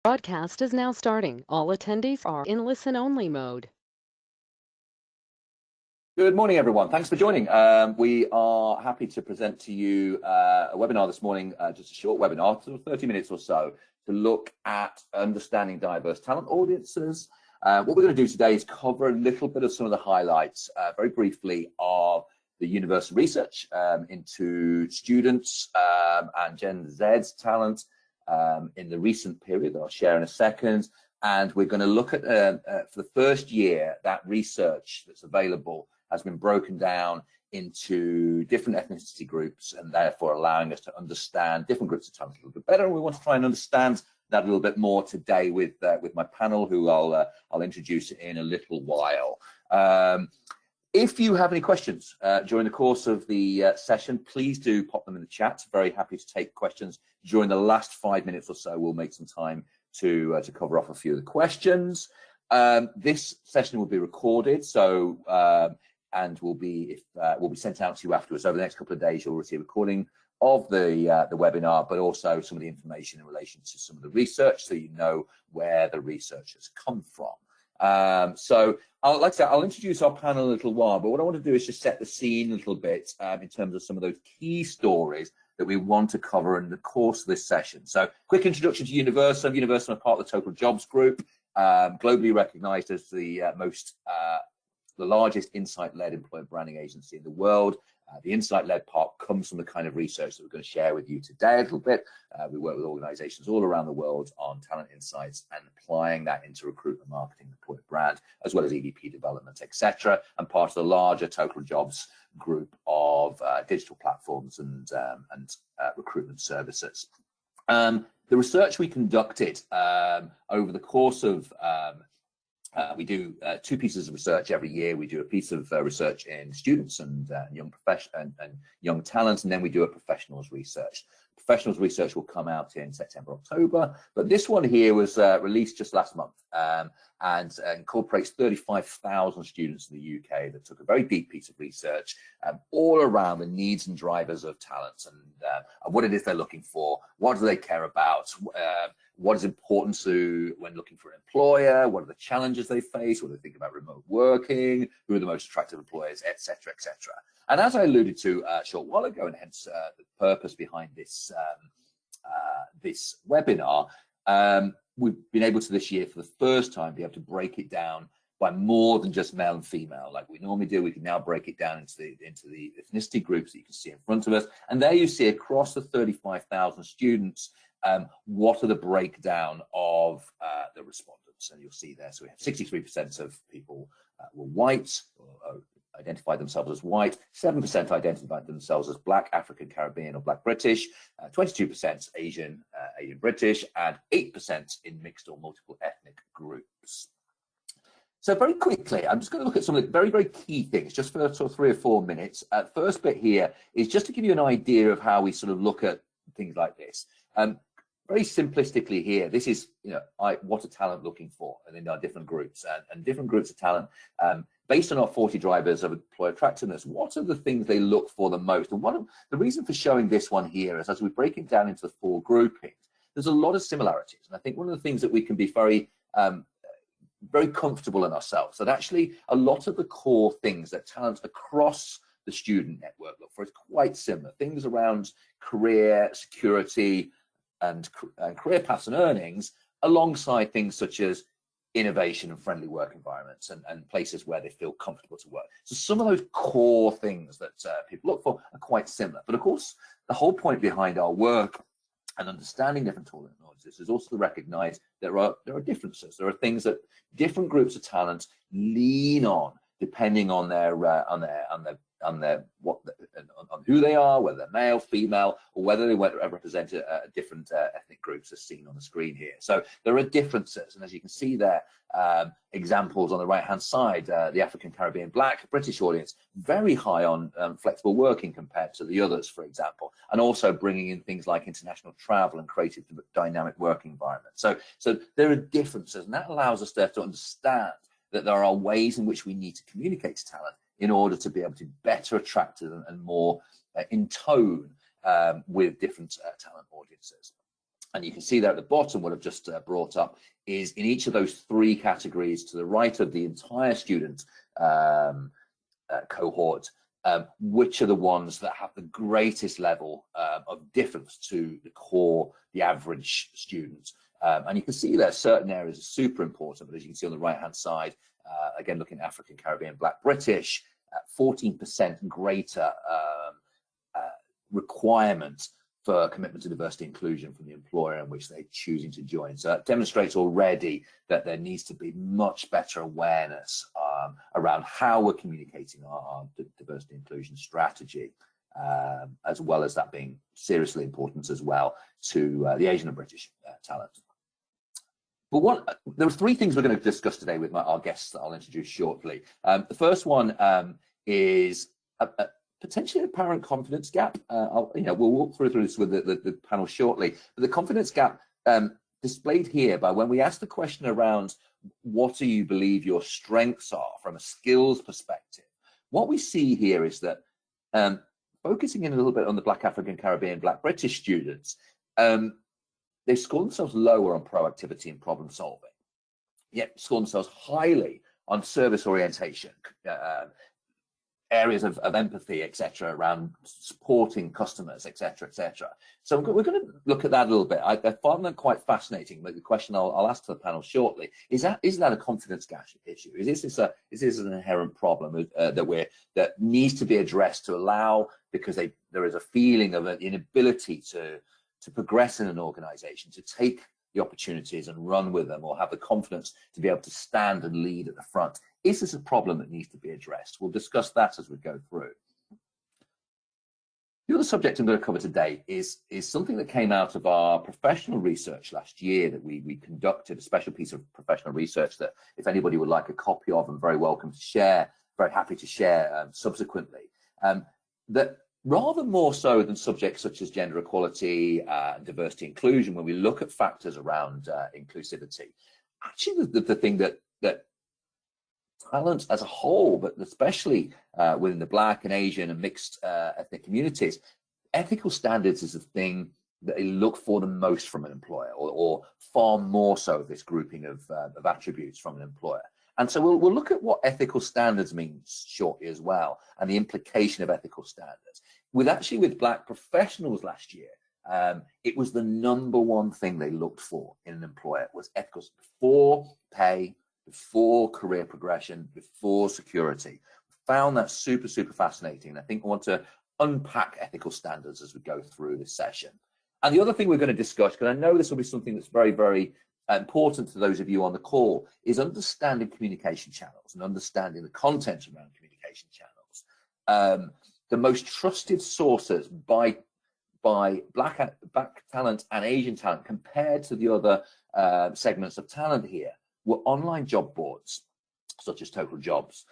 Broadcast is now starting. All attendees are in listen-only mode. Good morning, everyone. Thanks for joining. We are happy to present to you a webinar this morning, just a short webinar, sort of 30 minutes or so, to look at understanding diverse talent audiences. What we're going to do today is cover a little bit of some of the highlights, very briefly, of the Universum research into students and Gen Z's talent in the recent period that I'll share in a second. And we're going to look at, for the first year, that research that's available has been broken down into different ethnicity groups, and therefore allowing us to understand different groups of talent a little bit better. And we want to try and understand that a little bit more today with my panel, who I'll introduce in a little while. If you have any questions during the course of the session, please do pop them in the chat. Very happy to take questions during the last 5 minutes or so. We'll make some time to cover off a few of the questions. This session will be recorded, so and will be sent out to you afterwards. Over the next couple of days, you'll receive a recording of the webinar, but also some of the information in relation to some of the research, so you know where the research has come from. So like I said, I'll introduce our panel in a little while, but what I want to do is just set the scene a little bit in terms of some of those key stories that we want to cover in the course of this session. So quick introduction to Universum. Universum are part of the Totaljobs group, globally recognized as the largest insight-led employer branding agency in the world. The insight-led part comes from the kind of research that we're going to share with you today a little bit. We work with organizations all around the world on talent insights and applying that into recruitment, marketing, employer brand, as well as EVP development, etc. And part of the larger Totaljobs group of digital platforms and recruitment services. The research we conducted over the course of we do 2 pieces of research every year. We do a piece of research in students and young talent, and then we do a professionals research. Professionals research will come out in September, October, but this one here was released just last month and incorporates 35,000 students in the UK that took a very deep piece of research all around the needs and drivers of talent and what it is they're looking for, what do they care about, what is important to when looking for an employer, what are the challenges they face, what do they think about remote working, who are the most attractive employers, etc., etc. And as I alluded to a short while ago, and hence the purpose behind this this webinar, we've been able to this year for the first time be able to break it down by more than just male and female like we normally do. We can now break it down into the ethnicity groups that you can see in front of us, and there you see across the 35,000 students what are the breakdown of the respondents, and you'll see there. So we have 63% of people were white, or identified themselves as white, 7% identified themselves as Black, African, Caribbean, or Black British, 22% Asian, Asian British, and 8% in mixed or multiple ethnic groups. So very quickly, I'm just going to look at some of the very, very key things, just for sort of 3 or 4 minutes. First bit here is just to give you an idea of how we sort of look at things like this. Very simplistically here, this is, what are talent looking for, and in our different groups and different groups of talent, based on our 40 drivers of employer attractiveness. What are the things they look for the most? And the reason for showing this one here is, as we break it down into the 4 groupings, there's a lot of similarities, and I think one of the things that we can be very very comfortable in ourselves, that actually a lot of the core things that talent across the student network look for is quite similar. Things around career, security, and career paths and earnings, alongside things such as innovation and friendly work environments and places where they feel comfortable to work. So some of those core things that people look for are quite similar. But of course, the whole point behind our work and understanding different talent audiences is also to recognize there are differences. There are things that different groups of talent lean on depending on on who they are, whether they're male, female, or whether they represent different ethnic groups as seen on the screen here. So there are differences, and as you can see there, examples on the right-hand side, the African, Caribbean, Black, British audience, very high on flexible working compared to the others, for example, and also bringing in things like international travel and creative dynamic working environments. So there are differences, and that allows us to understand that there are ways in which we need to communicate to talent in order to be able to better attract them and more in tone with different talent audiences. And you can see there at the bottom what I've just brought up is in each of those 3 categories to the right of the entire student cohort, which are the ones that have the greatest level of difference to the average student. And you can see there certain areas are super important, but as you can see on the right-hand side, again, looking at African, Caribbean, Black, British, 14% greater requirement for commitment to diversity and inclusion from the employer in which they're choosing to join. So that demonstrates already that there needs to be much better awareness around how we're communicating our diversity and inclusion strategy, as well as that being seriously important as well to the Asian and British talent. But there are 3 things we're going to discuss today with our guests that I'll introduce shortly. The first one is potentially an apparent confidence gap. We'll walk through this with the panel shortly. But the confidence gap displayed here by when we ask the question around what do you believe your strengths are from a skills perspective, what we see here is that focusing in a little bit on the Black African, Caribbean, Black British students, they score themselves lower on proactivity and problem solving, yet score themselves highly on service orientation, areas of empathy, etc., around supporting customers, etc., etc. So we're going to look at that a little bit. I find that quite fascinating. But the question I'll ask to the panel shortly is that a confidence gap issue? Is this an inherent problem that needs to be addressed to allow, because there is a feeling of an inability to progress in an organization, to take the opportunities and run with them, or have the confidence to be able to stand and lead at the front? Is this a problem that needs to be addressed? We'll discuss that as we go through. The other subject I'm going to cover today is something that came out of our professional research last year that we conducted, a special piece of professional research that if anybody would like a copy of, I'm very welcome to share, very happy to share subsequently. That rather more so than subjects such as gender equality, diversity, inclusion, when we look at factors around inclusivity, actually the thing that talent as a whole, but especially within the Black and Asian and mixed ethnic communities, ethical standards is the thing that they look for the most from an employer, or far more so this grouping of attributes from an employer. And so we'll look at what ethical standards means shortly as well, and the implication of ethical standards. With Black professionals last year, it was the #1 thing they looked for in an employer was ethical, before pay, before career progression, before security. Found that super, super fascinating. I think I want to unpack ethical standards as we go through this session. And the other thing we're going to discuss, because I know this will be something that's very, very important to those of you on the call, is understanding communication channels and understanding the content around communication channels. The most trusted sources by Black talent and Asian talent compared to the other segments of talent here were online job boards such as Totaljobs,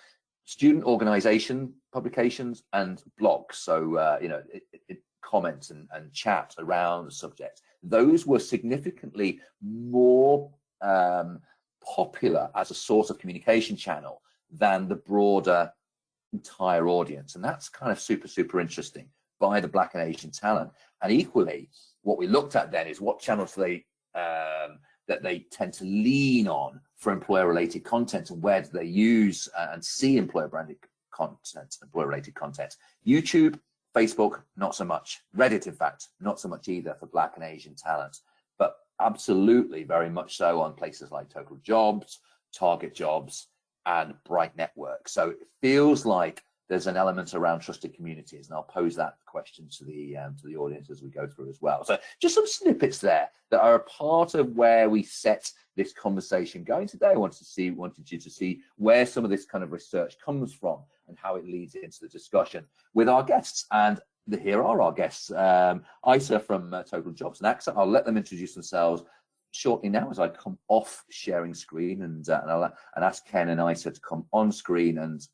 student organization publications, and blogs. So comments and chat around the subject. Those were significantly more popular as a source of communication channel than the broader entire audience. And that's kind of super, super interesting by the Black and Asian talent. And equally, what we looked at then is what channels that they tend to lean on for employer-related content, and where do they use and see employer-branded content, employer-related content. YouTube, Facebook, not so much. Reddit, in fact, not so much either for Black and Asian talent, but absolutely very much so on places like Totaljobs, Target Jobs, and Bright Network. So it feels like there's an element around trusted communities, and I'll pose that question to the audience as we go through as well. So just some snippets there that are a part of where we set this conversation going today. I wanted you to see where some of this kind of research comes from and how it leads into the discussion with our guests. And here are our guests, Isa from Totaljobs and AXA. I'll let them introduce themselves shortly now as I come off sharing screen, and I'll ask Ken and Isa to come on screen and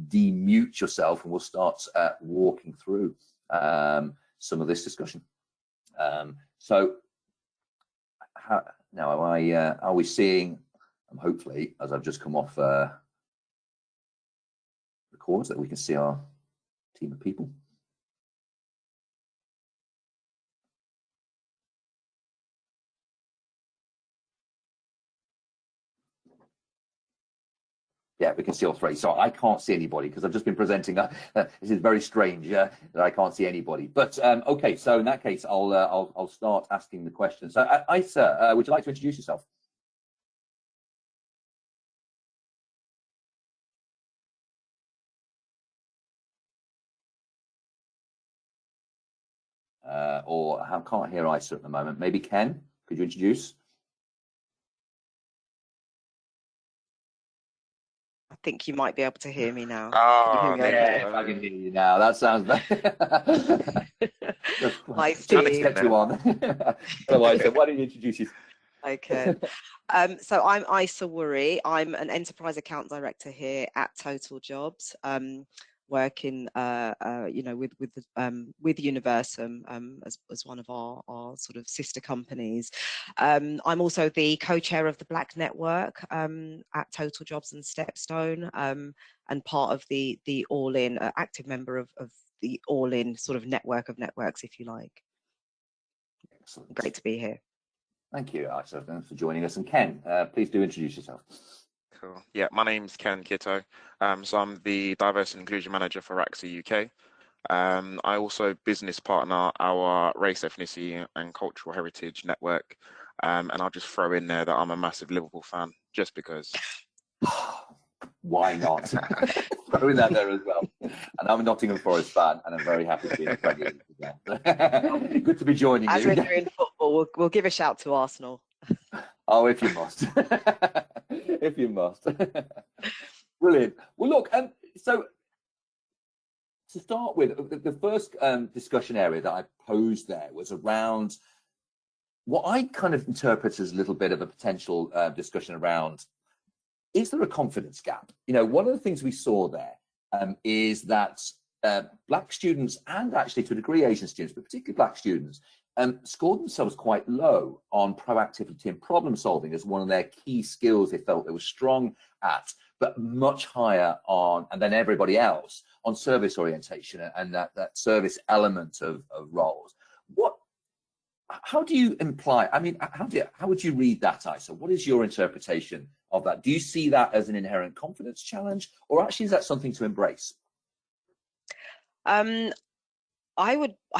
demute yourself, and we'll start walking through some of this discussion. So now are we seeing, hopefully, as I've just come off records, that we can see our team of people? Yeah, we can see all three. So I can't see anybody because I've just been presenting. This is very strange that I can't see anybody. But okay, so in that case, I'll start asking the questions. So Isa, would you like to introduce yourself? Or I can't hear Isa at the moment. Maybe Ken, could you introduce? I think you might be able to hear me now. Can you hear Oh, me there okay? you Yes, go. I can hear you now. That sounds better. Hi, Shouldn't Steve. expect you on. Hello, Isa. Why don't you introduce yourself? Okay. So I'm Isa Wurie. I'm an enterprise account director here at Totaljobs, working, you know, with Universum as one of our sort of sister companies. I'm also the co-chair of the Black Network at Totaljobs and Stepstone, and part of the All-In, active member of the All-In sort of network of networks, if you like. Excellent. Great to be here. Thank you, Isa. Thanks for joining us. And Ken, please do introduce yourself. Cool. Yeah, my name's Ken Kitoe. So I'm the Diversity and Inclusion Manager for AXA UK. I also business partner our Race, Ethnicity and Cultural Heritage Network. And I'll just throw in there that I'm a massive Liverpool fan, just because. Why not? Throwing that there as well. And I'm a Nottingham Forest fan, and I'm very happy to be in the Premier League as well. Good to be joining As you. we're doing football, we'll give a shout to Arsenal. Oh, if you must. If you must. Brilliant. Well, look, so to start with, the first discussion area that I posed there was around what I kind of interpret as a little bit of a potential discussion around, is there a confidence gap? You know, one of the things we saw there is that Black students, and actually to a degree Asian students, but particularly Black students, scored themselves quite low on proactivity and problem solving as one of their key skills they felt they were strong at, but much higher on, and then everybody else, on service orientation and that service element of roles. How do you imply, I mean, how would you read that, Isa? What is your interpretation of that? Do you see that as an inherent confidence challenge, or actually is that something to embrace? I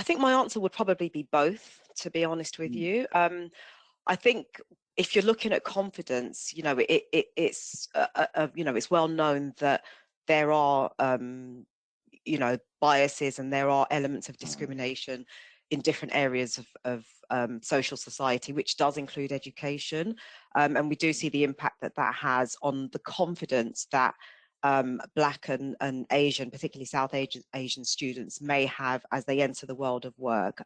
think my answer would probably be both, to be honest with you. I think if you're looking at confidence, you know, it's you know, it's well known that there are you know, biases and there are elements of discrimination in different areas of social society, which does include education. And we do see the impact that that has on the confidence that Black and Asian, particularly South Asian students may have as they enter the world of work.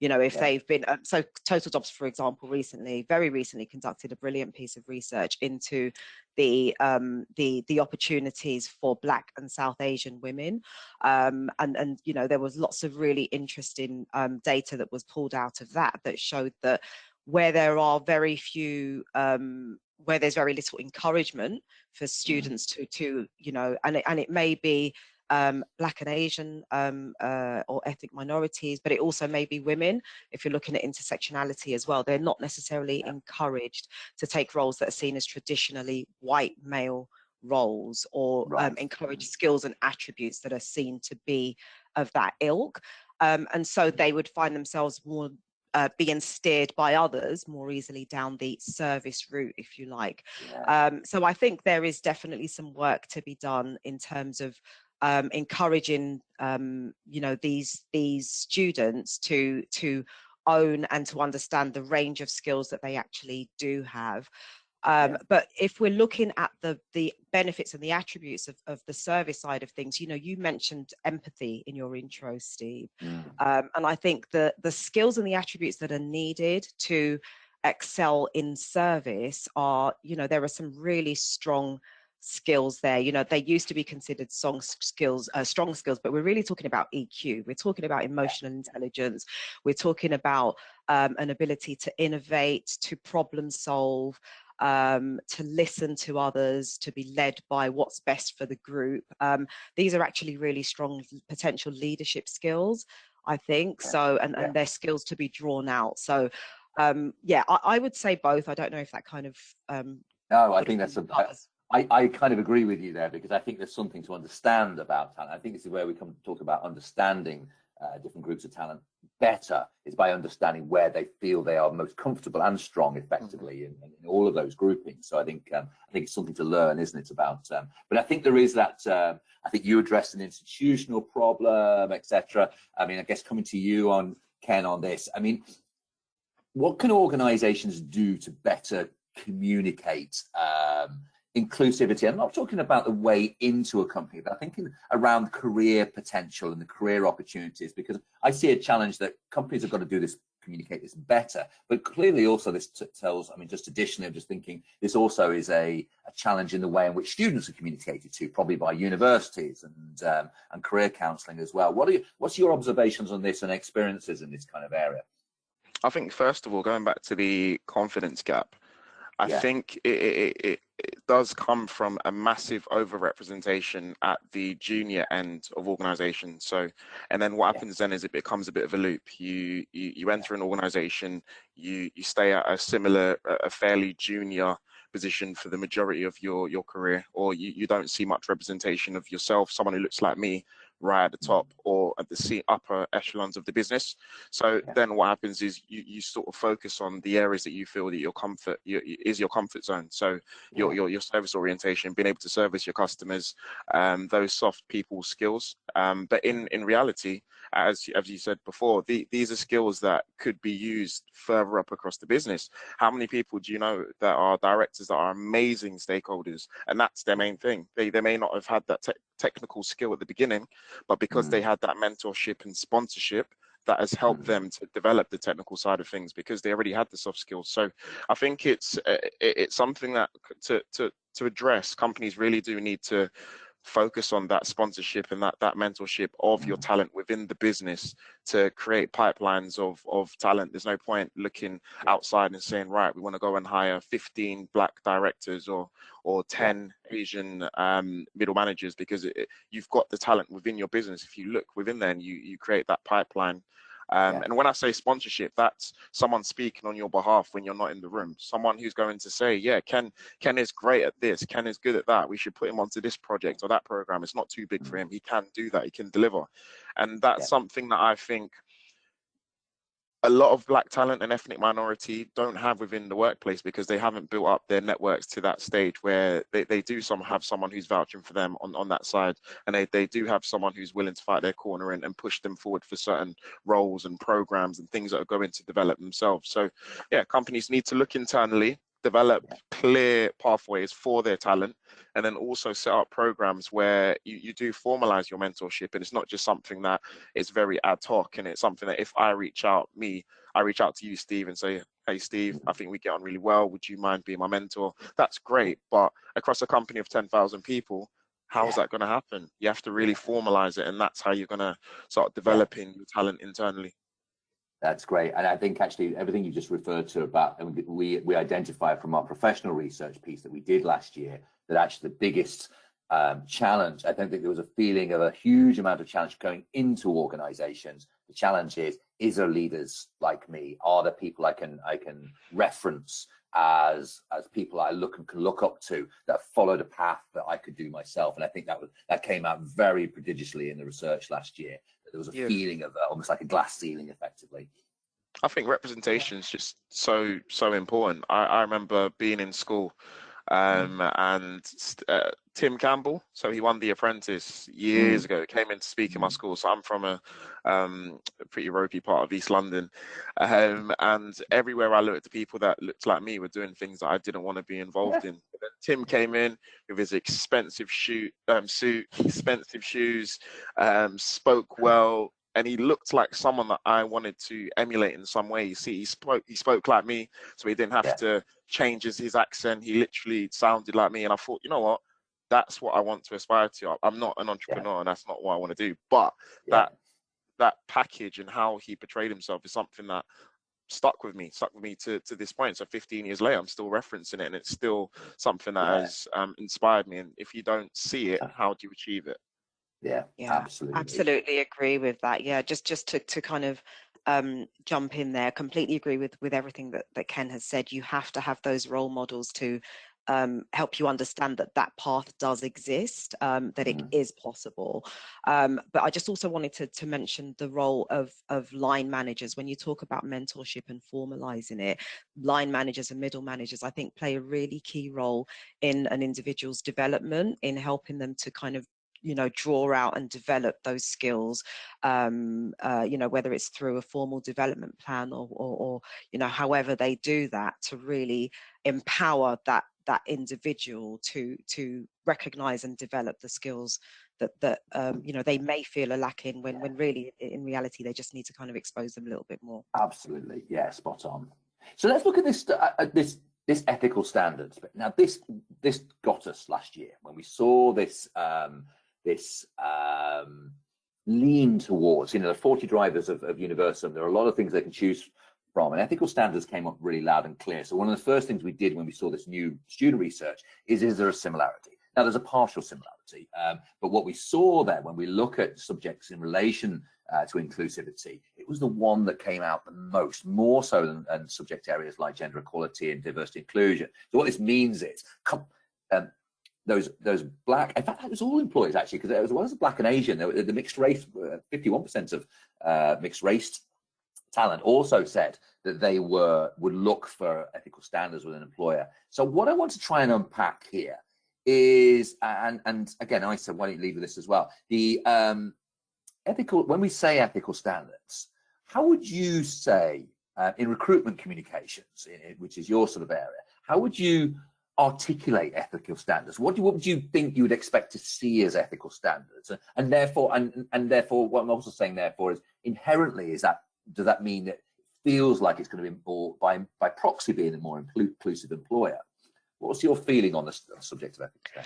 You know, if they've been, so Totaljobs, for example, very recently conducted a brilliant piece of research into the opportunities for Black and South Asian women. And you know, there was lots of really interesting data that was pulled out of that showed that where there are very few, where there's very little encouragement for students to you know, and it may be Black and Asian or ethnic minorities, but it also may be women. If you're looking at intersectionality as well, they're not necessarily encouraged to take roles that are seen as traditionally white male roles, or encourage skills and attributes that are seen to be of that ilk. And so they would find themselves more being steered by others more easily down the service route, if you like. So I think there is definitely some work to be done in terms of encouraging, you know, these students to own and to understand the range of skills that they actually do have. But if we're looking at the benefits and the attributes of the service side of things, you know, you mentioned empathy in your intro, Steve. And I think the skills and the attributes that are needed to excel in service are, you know, there are some really strong skills there. You know, they used to be considered strong skills, but we're really talking about EQ. We're talking about emotional intelligence. We're talking about an ability to innovate, to problem solve, to listen to others, to be led by what's best for the group. These are actually really strong potential leadership skills, I think. So, and their skills to be drawn out. So, yeah, I would say both. I don't know if that kind of no, I think that's I kind of agree with you there, because I think there's something to understand about talent. I think this is where we come to talk about understanding different groups of talent better, is by understanding where they feel they are most comfortable and strong effectively in all of those groupings. So I think it's something to learn, isn't it, about but I think there is that I think you addressed an institutional problem, etc. I mean, I guess coming to you on Ken on this, I mean, what can organizations do to better communicate inclusivity? I'm not talking about the way into a company, but I'm thinking around career potential and the career opportunities, because I see a challenge that companies have got to do this, communicate this better. But clearly also this tells, I mean, just additionally, I'm just thinking this also is a challenge in the way in which students are communicated to, probably by universities and career counselling as well. What's your observations on this and experiences in this kind of area? I think, first of all, going back to the confidence gap, I think it does come from a massive overrepresentation at the junior end of organizations. So, and then what happens then is it becomes a bit of a loop. You enter an organization, you stay at a fairly junior position for the majority of your career, or you don't see much representation of yourself, someone who looks like me, right at the top or at the upper echelons of the business. So then what happens is you sort of focus on the areas that you feel that your comfort zone. So your service orientation, being able to service your customers, those soft people skills. But in reality, as you said before, these are skills that could be used further up across the business. How many people do you know that are directors that are amazing stakeholders, and that's their main thing? They may not have had that technical skill at the beginning, but because they had that mentorship and sponsorship, that has helped them to develop the technical side of things, because they already had the soft skills. So I think it's something that to address. Companies really do need to focus on that sponsorship and that mentorship of your talent within the business to create pipelines of talent. There's no point looking outside and saying, right, we want to go and hire 15 black directors or 10 Asian middle managers, because you've got the talent within your business. If you look within there and you create that pipeline. And when I say sponsorship, that's someone speaking on your behalf when you're not in the room. Someone who's going to say, yeah, Ken is great at this. Ken is good at that. We should put him onto this project or that program. It's not too big for him. He can do that. He can deliver. And that's something that I think a lot of black talent and ethnic minority don't have within the workplace, because they haven't built up their networks to that stage where they do have someone who's vouching for them on that side, and they do have someone who's willing to fight their corner and push them forward for certain roles and programs and things that are going to develop themselves. So yeah, companies need to look internally, develop clear pathways for their talent, and then also set up programs where you do formalize your mentorship. And it's not just something that is very ad hoc, and it's something that if I reach out to you, Steve, and say, hey, Steve, I think we get on really well. Would you mind being my mentor? That's great. But across a company of 10,000 people, how is that going to happen? You have to really formalize it. And that's how you're going to start developing your talent internally. That's great. And I think actually everything you just referred to about, and we identified from our professional research piece that we did last year, that actually the biggest challenge, I don't think there was a feeling of a huge amount of challenge going into organizations. The challenge is there leaders like me? Are there people I can reference as people I can look up to, that followed a path that I could do myself? And I think that came out very prodigiously in the research last year. There was a feeling of almost like a glass ceiling, effectively. I think representation is just so important. I remember being in school, and Tim Campbell, so he won The Apprentice years ago, came in to speak in my school. So I'm from a pretty ropey part of East London, and everywhere I looked at, the people that looked like me were doing things that I didn't want to be involved in. But then Tim came in with his expensive suit, expensive shoes, spoke well, and he looked like someone that I wanted to emulate in some way. You see, he spoke like me, so he didn't have to change his accent. He literally sounded like me, and I thought, you know what? That's what I want to aspire to. I'm not an entrepreneur, and that's not what I want to do. But that package and how he portrayed himself is something that stuck with me to this point. So 15 years later, I'm still referencing it, and it's still something that has inspired me. And if you don't see it, how do you achieve it? Yeah, absolutely agree with that. Yeah, just to kind of jump in there, completely agree with everything that Ken has said. You have to have those role models to help you understand that that path does exist, that it is possible. But I just also wanted to mention the role of line managers. When you talk about mentorship and formalizing it, line managers and middle managers, I think, play a really key role in an individual's development, in helping them to kind of, you know, draw out and develop those skills, you know, whether it's through a formal development plan or you know, however they do that, to really empower that individual to recognize and develop the skills that you know, they may feel are lacking, when really in reality they just need to kind of expose them a little bit more. Absolutely, yeah, spot on. So let's look at this ethical standards. Now this got us last year when we saw this lean towards, you know, the 40 drivers of Universum. There are a lot of things they can choose from, and ethical standards came up really loud and clear. So one of the first things we did when we saw this new student research is there a similarity? Now there's a partial similarity, but what we saw there when we look at subjects in relation to inclusivity, it was the one that came out the most, more so than subject areas like gender equality and diversity inclusion. So what this means is those black, in fact, it was all employees actually, because as well as black and Asian, the mixed race, 51% of mixed race talent also said that they would look for ethical standards with an employer. So what I want to try and unpack here is, and again, I said, why don't you leave with this as well? The ethical, when we say ethical standards, how would you say in recruitment communications, which is your sort of area, how would you articulate ethical standards? What would you think you would expect to see as ethical standards? And therefore, what I'm also saying therefore is inherently, does that mean that it feels like it's going to be more by proxy being a more inclusive employer? What's your feeling on the subject of ethical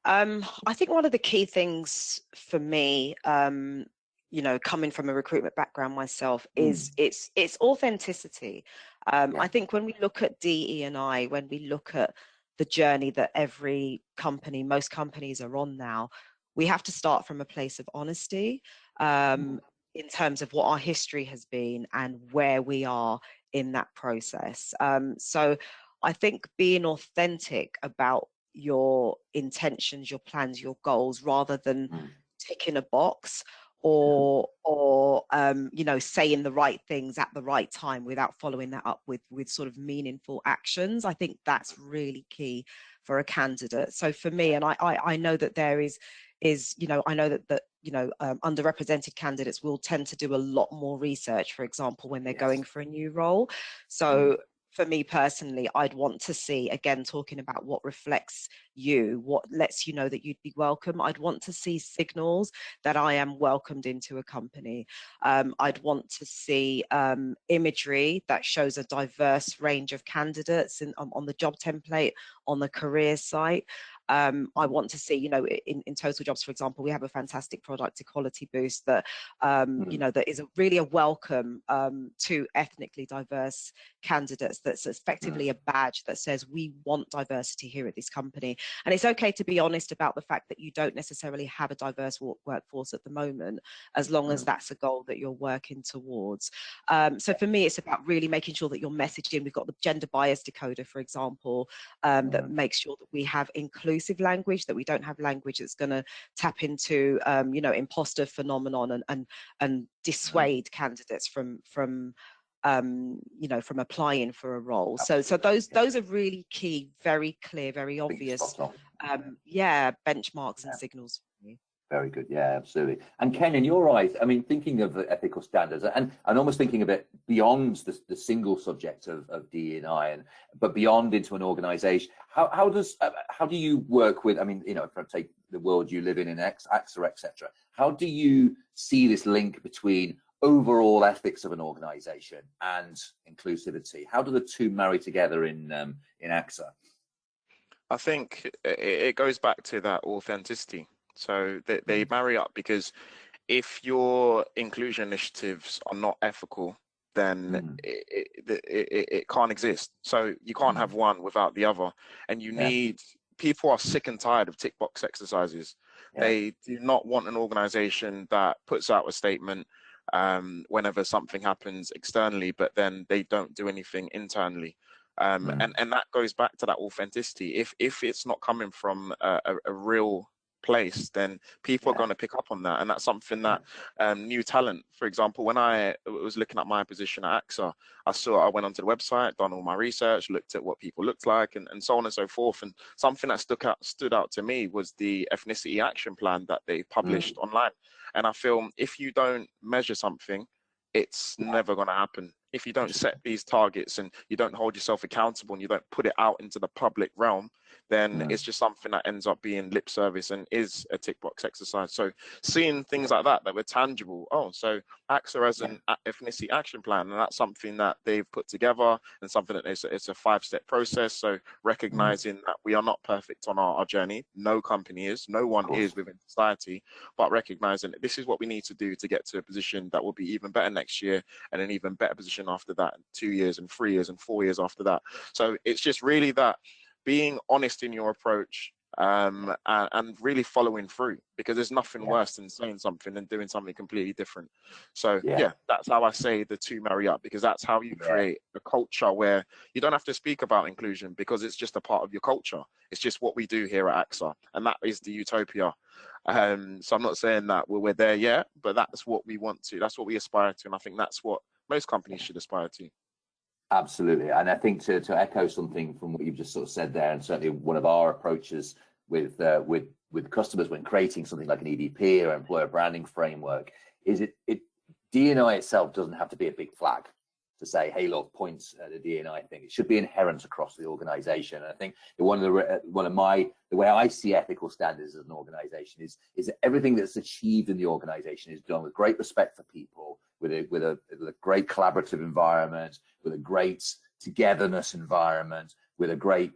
standards? I think one of the key things for me, you know, coming from a recruitment background myself, is it's authenticity. I think when we look at DE&I, when we look at the journey that every company, most companies are on now, we have to start from a place of honesty, in terms of what our history has been and where we are in that process. So I think being authentic about your intentions, your plans, your goals, rather than ticking a box or you know, saying the right things at the right time without following that up with sort of meaningful actions. I think that's really key for a candidate. So for me, and I know that there is you know, I know that you know, underrepresented candidates will tend to do a lot more research, for example, when they're going for a new role. So for me personally, I'd want to see, again, talking about what reflects you, what lets you know that you'd be welcome. I'd want to see signals that I am welcomed into a company. I'd want to see imagery that shows a diverse range of candidates on the job template, on the career site. I want to see, you know, in Totaljobs, for example, we have a fantastic product equality boost that, you know, that is really a welcome to ethnically diverse candidates. That's effectively a badge that says we want diversity here at this company. And it's okay to be honest about the fact that you don't necessarily have a diverse workforce at the moment, as long as that's a goal that you're working towards. So for me, it's about really making sure that you're messaging. We've got the gender bias decoder, for example, that makes sure that we have inclusive language, that we don't have language that's going to tap into you know, imposter phenomenon and dissuade candidates from you know, from applying for a role. So those are really key, very clear, very obvious benchmarks and signals for me. Very good. Yeah, absolutely. And Ken, in your eyes, I mean, thinking of the ethical standards and almost thinking of it beyond the single subject of DE&I, but beyond into an organization, how do you work with, I mean, you know, if I take the world you live in AXA, etc., how do you see this link between overall ethics of an organization and inclusivity? How do the two marry together in AXA? I think it goes back to that authenticity. So they marry up, because if your inclusion initiatives are not ethical, then it can't exist. So you can't have one without the other. And you need, people are sick and tired of tick box exercises. They do not want an organization that puts out a statement whenever something happens externally, but then they don't do anything internally. And that goes back to that authenticity. If it's not coming from a real place, then people are going to pick up on that. And that's something that new talent, for example, when I was looking at my position at AXA, I went onto the website, done all my research, looked at what people looked like, and so on and so forth. And something that stood out to me was the ethnicity action plan that they published online. And I feel if you don't measure something, it's never going to happen. If you don't set these targets and you don't hold yourself accountable and you don't put it out into the public realm, then it's just something that ends up being lip service and is a tick box exercise. So seeing things like that were tangible. Oh, so AXA has an ethnicity action plan, and that's something that they've put together and something that it's a 5-step process. So recognizing that we are not perfect on our journey. No company is, no one is within society, but recognizing that this is what we need to do to get to a position that will be even better next year, and an even better position after that, 2 years and 3 years and 4 years after that. So it's just really that being honest in your approach, and really following through, because there's nothing worse than saying something and doing something completely different. So that's how I say the two marry up, because that's how you create a culture where you don't have to speak about inclusion, because it's just a part of your culture. It's just what we do here at AXA, and that is the utopia. So I'm not saying that we're there yet, but that's what we want to, that's what we aspire to, and I think that's what most companies should aspire to. Absolutely. And I think to echo something from what you've just sort of said there, and certainly one of our approaches with customers when creating something like an EDP or employer branding framework, is D&I itself doesn't have to be a big flag to say, hey, look, points at the D&I thing. It should be inherent across the organization. And I think the way I see ethical standards as an organization is that everything that's achieved in the organization is done with great respect for people, with a great collaborative environment, with a great togetherness environment, with a great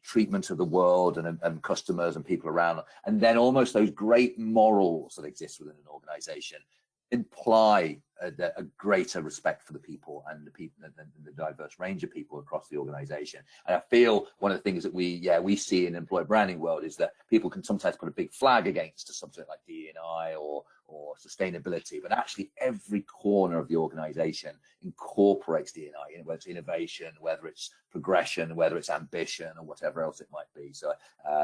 treatment of the world and customers and people around, and then almost those great morals that exist within an organization imply a greater respect for the people and the diverse range of people across the organization. And I feel one of the things that we see in the employer branding world is that people can sometimes put a big flag against a subject like D&I or sustainability, but actually every corner of the organization incorporates D&I, whether it's innovation, whether it's progression, whether it's ambition, or whatever else it might be. So,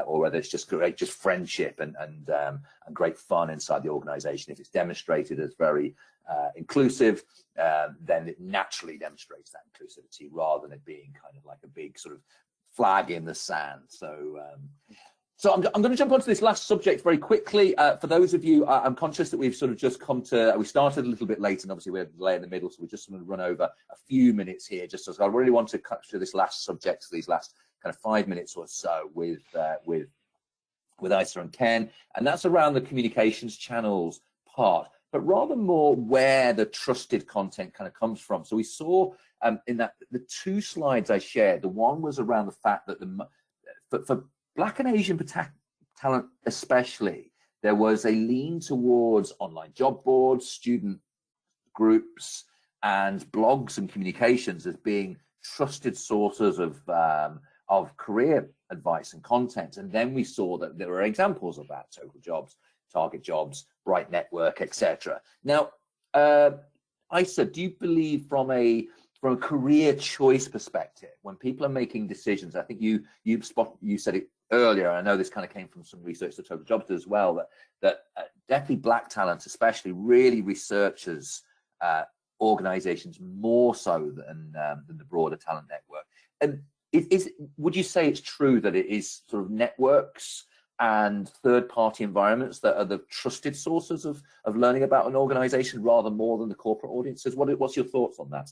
or whether it's just friendship and great fun inside the organization. If it's demonstrated as very inclusive, then it naturally demonstrates that inclusivity, rather than it being kind of like a big sort of flag in the sand. So I'm going to jump onto this last subject very quickly. For those of you, I'm conscious that we've sort of just we started a little bit late, and obviously we had a delay in the middle, so we're just going to run over a few minutes here. Just as I really want to cut through this last subject, these last kind of 5 minutes or so with Isa and Ken, and that's around the communications channels part, but rather more where the trusted content kind of comes from. So we saw in that the 2 slides I shared, the one was around the fact that for Black and Asian talent especially, there was a lean towards online job boards, student groups, and blogs and communications as being trusted sources of career advice and content. And then we saw that there were examples of that: Totaljobs, Target Jobs, Bright Network, etc. Now, Isa, do you believe from a career choice perspective, when people are making decisions, I think you said it earlier, I know this kind of came from some research that Totaljobs as well, that definitely Black talent especially really researches organizations more so than the broader talent network. And would you say it's true that it is sort of networks and third-party environments that are the trusted sources of learning about an organization, rather more than the corporate audiences? What's your thoughts on that?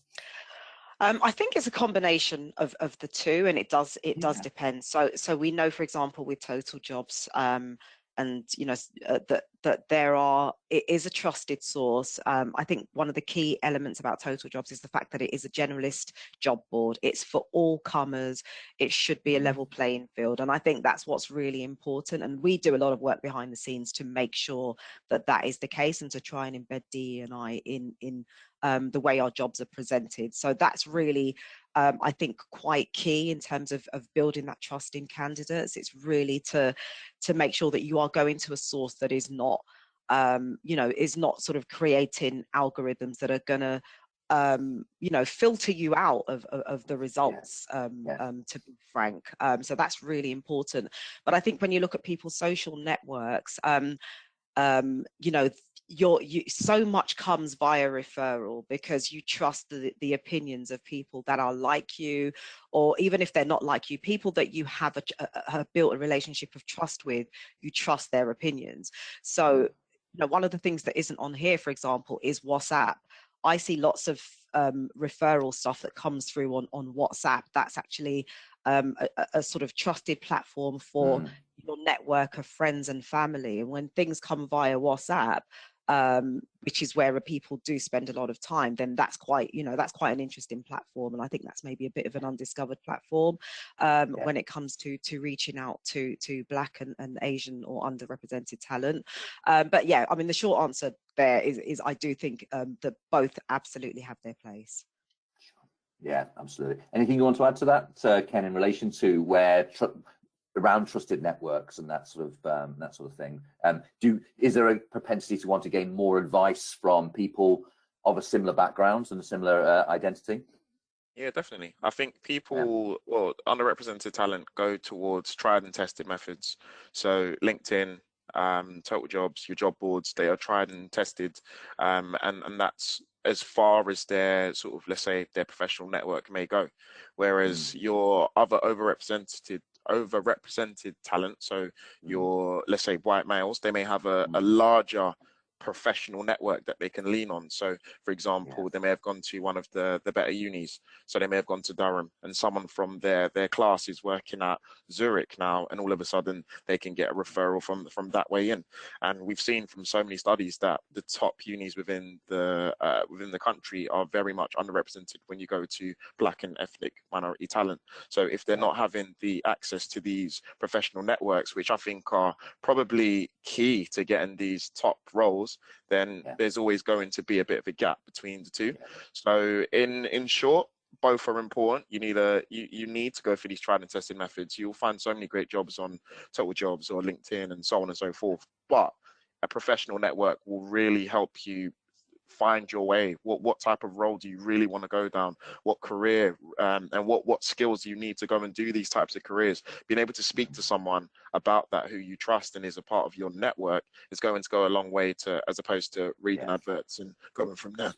I think it's a combination of the two, and it does depend. So we know, for example, with Totaljobs, and that it is a trusted source. I think one of the key elements about Totaljobs is the fact that it is a generalist job board. It's for all comers. It should be a level playing field, and I think that's what's really important. And we do a lot of work behind the scenes to make sure that that is the case, and to try and embed DE&I in the way our jobs are presented. So that's really, I think, quite key in terms of building that trust in candidates. It's really to make sure that you are going to a source that is not, is not sort of creating algorithms that are going to you know, filter you out of the results, Yeah. to be frank. So that's really important. But I think when you look at people's social networks, you know, so much comes via referral, because you trust the opinions of people that are like you, or even if they're not like you, people that you have have built a relationship of trust with, you trust their opinions. So, you know, one of the things that isn't on here, for example, is WhatsApp. I see lots of referral stuff that comes through on WhatsApp. That's actually a sort of trusted platform for your network of friends and family. And when things come via WhatsApp, which is where people do spend a lot of time, then that's quite, you know, that's quite an interesting platform. And I think that's maybe a bit of an undiscovered platform when it comes to reaching out to Black and Asian or underrepresented talent. But yeah, I mean, the short answer there is I do think that both absolutely have their place. Yeah, absolutely. Anything you want to add to that, Ken, in relation to where around trusted networks and that sort of thing? Is there a propensity to want to gain more advice from people of a similar background and a similar identity? Yeah, definitely. I think people, well, underrepresented talent go towards tried and tested methods. So LinkedIn, Totaljobs, your job boards, they are tried and tested, and that's as far as their sort of, let's say, their professional network may go. Whereas your other overrepresented talent, so your, let's say, white males, they may have a larger professional network that they can lean on. So for example, they may have gone to one of the better unis, so they may have gone to Durham, and someone from their class is working at Zurich now, and all of a sudden they can get a referral from that way in. And we've seen from so many studies that the top unis within the country are very much underrepresented when you go to Black and ethnic minority talent. So if they're not having the access to these professional networks, which I think are probably key to getting these top roles, then there's always going to be a bit of a gap between the two. So in short, both are important. You need to go for these tried and tested methods. You'll find so many great jobs on Totaljobs or LinkedIn and so on and so forth. But a professional network will really help you find your way. What type of role do you really want to go down? What career, and what skills do you need to go and do these types of careers? Being able to speak to someone about that who you trust and is a part of your network is going to go a long way, to as opposed to reading adverts and going from there.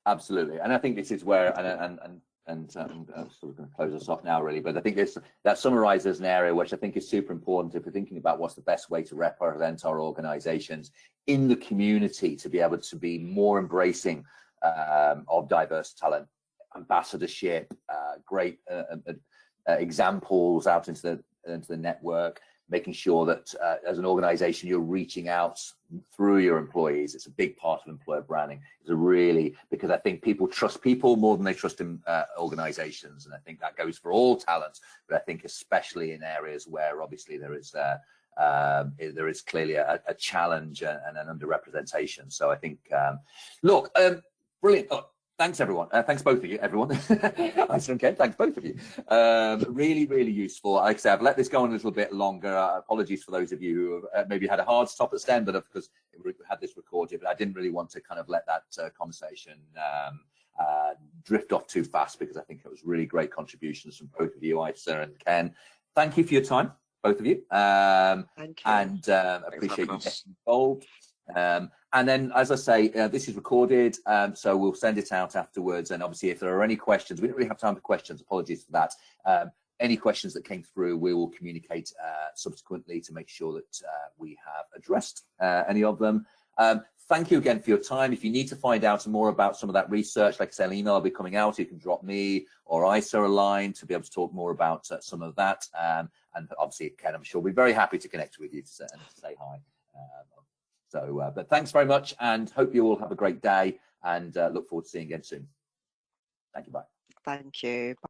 Absolutely. And I think this is where, I'm sort of going to close us off now, really, but I think that summarizes an area which I think is super important if we're thinking about what's the best way to represent our organizations in the community, to be able to be more embracing of diverse talent, ambassadorship, great examples out into the network, making sure that as an organization you're reaching out through your employees. It's a big part of employer branding. It's because I think people trust people more than they trust in organizations, and I think that goes for all talents, but I think especially in areas where obviously there is clearly a challenge and an underrepresentation. So I think brilliant. Thanks, everyone. Thanks, both of you, everyone. I said, okay, thanks, both of you. Really, really useful. Like I said, I've let this go on a little bit longer. Apologies for those of you who have maybe had a hard stop at STEM, but because we had this recorded, but I didn't really want to kind of let that conversation drift off too fast, because I think it was really great contributions from both of you, Isa and Ken. Thank you for your time, both of you. Thank you. And appreciate you getting involved. And then, as I say, this is recorded, so we'll send it out afterwards. And obviously, if there are any questions, we don't really have time for questions. Apologies for that. Any questions that came through, we will communicate subsequently to make sure that we have addressed any of them. Thank you again for your time. If you need to find out more about some of that research, like I say, an email will be coming out. You can drop me or Isa a line to be able to talk more about some of that. And obviously, Ken, I'm sure we'll be very happy to connect with you to say hi. But thanks very much, and hope you all have a great day, and look forward to seeing you again soon. Thank you. Bye. Thank you.